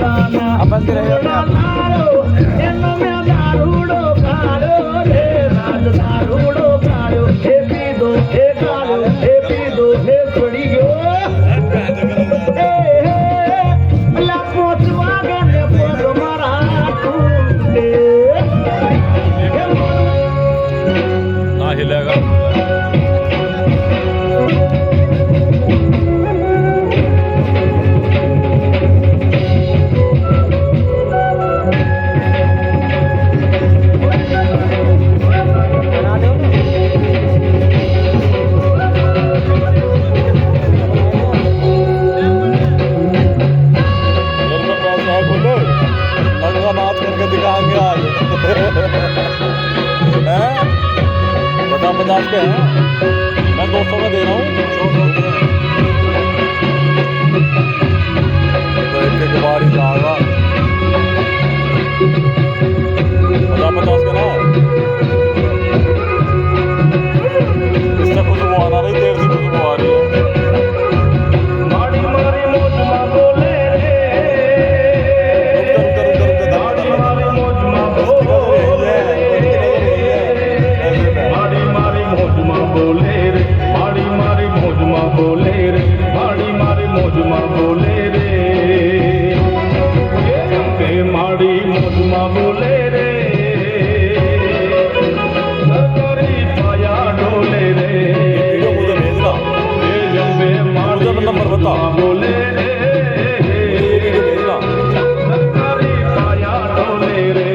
अपन भी रहे ना हिलेगा बात करके दिखाएंगे आज 50-50 के हैं मैं 200 का दे रहा हूँ 100 तो एक बार ही जाएगा 50-50 का ना इससे खुशबू आ रही देर से खुशबू आ रही है नंबर बता बोले रे भेजना सरकारी पाया डोले रे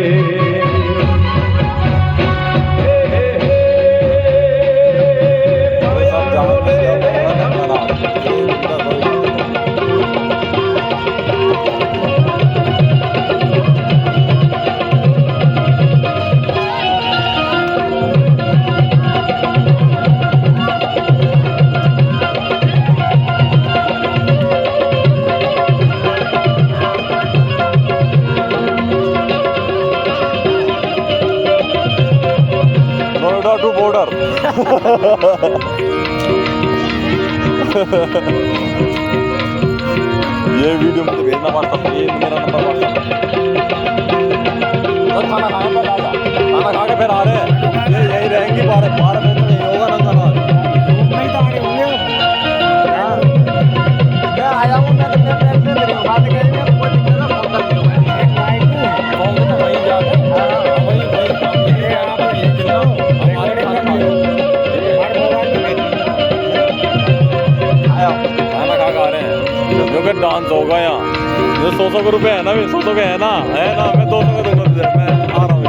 टू बॉर्डर ये वीडियो मुझे भेजना पड़ता ये मेरा नंबर खाना खाने पर खाना खा के फिर आ रहे हैं ये यही रहेंगी 12 मिनट में होगा ना खाना नहीं तो आगे होंगे मैं आया हूँ मैं बात करेंगे कोई दिक्कत फोन तो वहीं जाके खाना खा खा रहे हैं जो कि डांस होगा यहाँ जो 100 के रुपए है ना 100 के है ना मैं 200 का दूंगा मैं आ रहा हूँ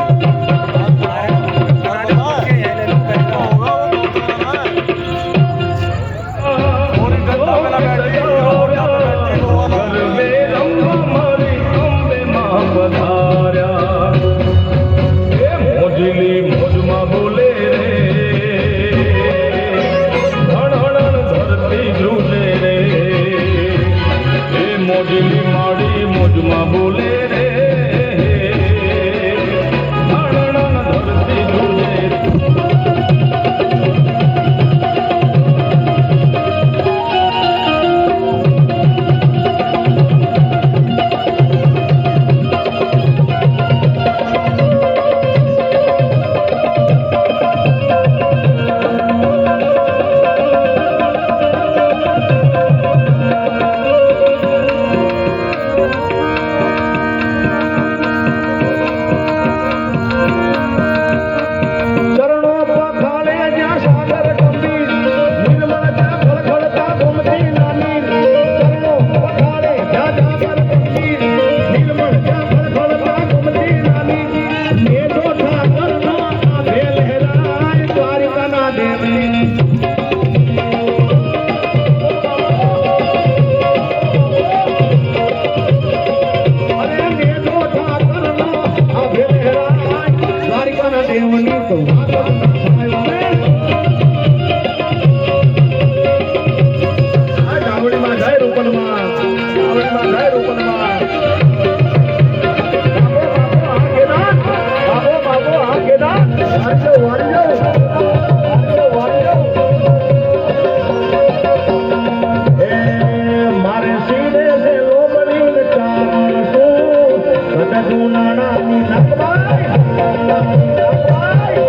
रूपनमा ઉનાળાની લંબાઈ, લંબાઈ.